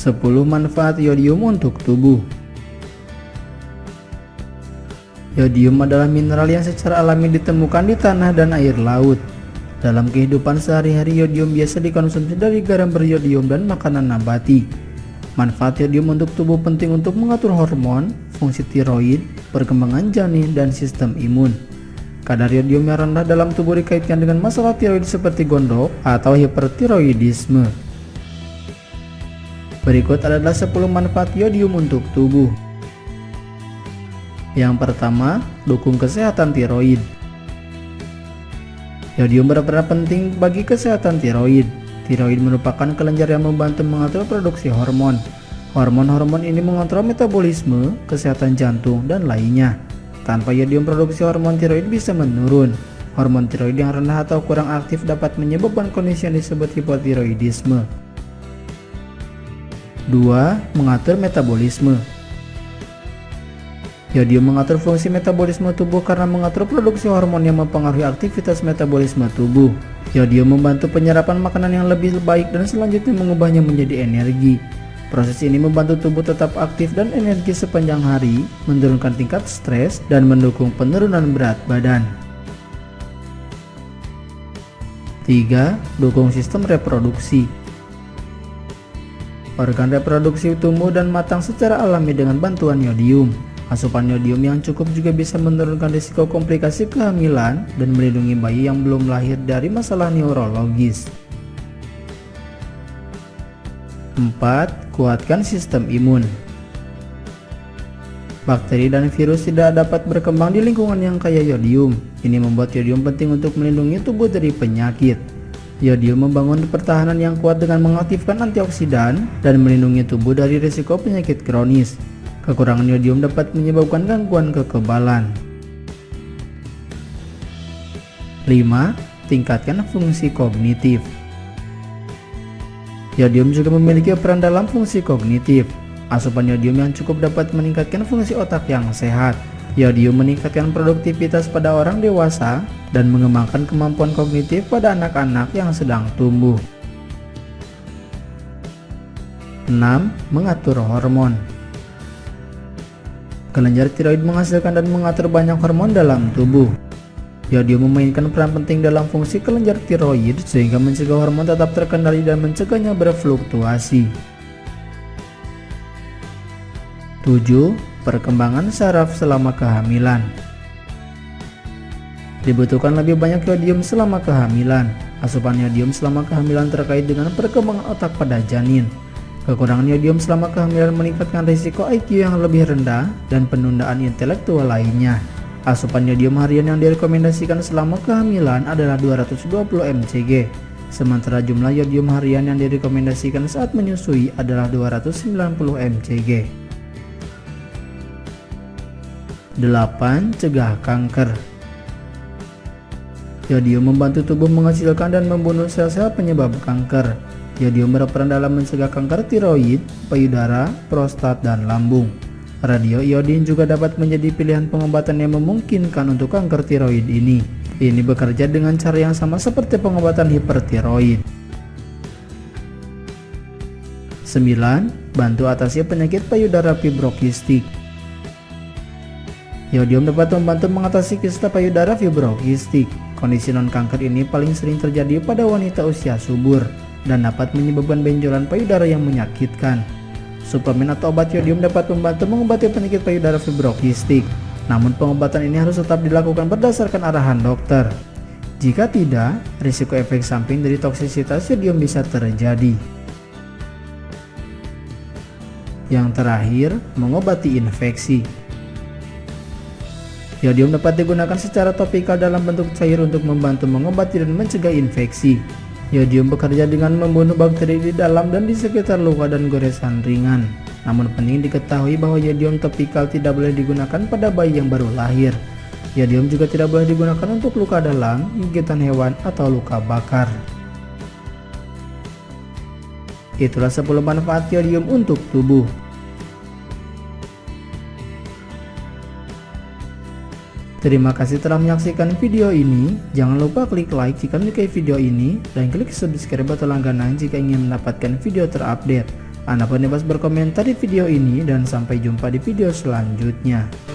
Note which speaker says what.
Speaker 1: 10 manfaat yodium untuk tubuh. Yodium adalah mineral yang secara alami ditemukan di tanah dan air laut. Dalam kehidupan sehari-hari, yodium biasa dikonsumsi dari garam beryodium dan makanan nabati. Manfaat yodium untuk tubuh penting untuk mengatur hormon, fungsi tiroid, perkembangan janin, dan sistem imun. Kadar yodium yang rendah dalam tubuh dikaitkan dengan masalah tiroid seperti gondok atau hipertiroidisme. Berikut adalah 10 manfaat yodium untuk tubuh. Yang pertama, dukung kesehatan tiroid. Yodium berperan penting bagi kesehatan tiroid. Tiroid merupakan kelenjar yang membantu mengatur produksi hormon. Hormon-hormon ini mengontrol metabolisme, kesehatan jantung, dan lainnya. Tanpa yodium, produksi hormon tiroid bisa menurun. Hormon tiroid yang rendah atau kurang aktif dapat menyebabkan kondisi yang disebut hipotiroidisme. 2. Mengatur metabolisme. Yodium mengatur fungsi metabolisme tubuh karena mengatur produksi hormon yang mempengaruhi aktivitas metabolisme tubuh. Yodium membantu penyerapan makanan yang lebih baik dan selanjutnya mengubahnya menjadi energi. Proses ini membantu tubuh tetap aktif dan energi sepanjang hari, menurunkan tingkat stres, dan mendukung penurunan berat badan. 3. Dukung sistem reproduksi. Organ reproduksi tumbuh dan matang secara alami dengan bantuan yodium. Asupan yodium yang cukup juga bisa menurunkan risiko komplikasi kehamilan dan melindungi bayi yang belum lahir dari masalah neurologis. 4. Kuatkan sistem imun. Bakteri dan virus tidak dapat berkembang di lingkungan yang kaya yodium. Ini membuat yodium penting untuk melindungi tubuh dari penyakit. Yodium membangun pertahanan yang kuat dengan mengaktifkan antioksidan dan melindungi tubuh dari risiko penyakit kronis. Kekurangan yodium dapat menyebabkan gangguan kekebalan. 5. Tingkatkan fungsi kognitif. Yodium juga memiliki peran dalam fungsi kognitif. Asupan yodium yang cukup dapat meningkatkan fungsi otak yang sehat. Yodium meningkatkan produktivitas pada orang dewasa dan mengembangkan kemampuan kognitif pada anak-anak yang sedang tumbuh. 6. Mengatur hormon. Kelenjar tiroid menghasilkan dan mengatur banyak hormon dalam tubuh. Yodium memainkan peran penting dalam fungsi kelenjar tiroid sehingga mencegah hormon tetap terkendali dan mencegahnya berfluktuasi. 7. Perkembangan saraf selama kehamilan. Dibutuhkan lebih banyak yodium selama kehamilan. Asupan yodium selama kehamilan terkait dengan perkembangan otak pada janin. Kekurangan yodium selama kehamilan meningkatkan risiko IQ yang lebih rendah dan penundaan intelektual lainnya. Asupan yodium harian yang direkomendasikan selama kehamilan adalah 220 mcg, sementara jumlah yodium harian yang direkomendasikan saat menyusui adalah 290 mcg. 8. Cegah kanker. Yodium membantu tubuh menghasilkan dan membunuh sel-sel penyebab kanker. Yodium berperan dalam mencegah kanker tiroid, payudara, prostat, dan lambung. Radioiodin juga dapat menjadi pilihan pengobatan yang memungkinkan untuk kanker tiroid ini. Ini bekerja dengan cara yang sama seperti pengobatan hipertiroid. 9. Bantu atasi penyakit payudara fibrokistik. Yodium dapat membantu mengatasi kista payudara fibrokistik. Kondisi non-kanker ini paling sering terjadi pada wanita usia subur dan dapat menyebabkan benjolan payudara yang menyakitkan. Suplemen atau obat yodium dapat membantu mengobati penyakit payudara fibrokistik. Namun pengobatan ini harus tetap dilakukan berdasarkan arahan dokter. Jika tidak, risiko efek samping dari toksisitas yodium bisa terjadi. Yang terakhir, mengobati infeksi. Yodium dapat digunakan secara topikal dalam bentuk cair untuk membantu mengobati dan mencegah infeksi. Yodium bekerja dengan membunuh bakteri di dalam dan di sekitar luka dan goresan ringan. Namun penting diketahui bahwa yodium topikal tidak boleh digunakan pada bayi yang baru lahir. Yodium juga tidak boleh digunakan untuk luka dalam, gigitan hewan, atau luka bakar. Itulah 10 manfaat yodium untuk tubuh. Terima kasih telah menyaksikan video ini. Jangan lupa klik like jika menyukai video ini dan klik subscribe atau langganan jika ingin mendapatkan video terupdate. Anda pun bebas berkomentar di video ini dan sampai jumpa di video selanjutnya.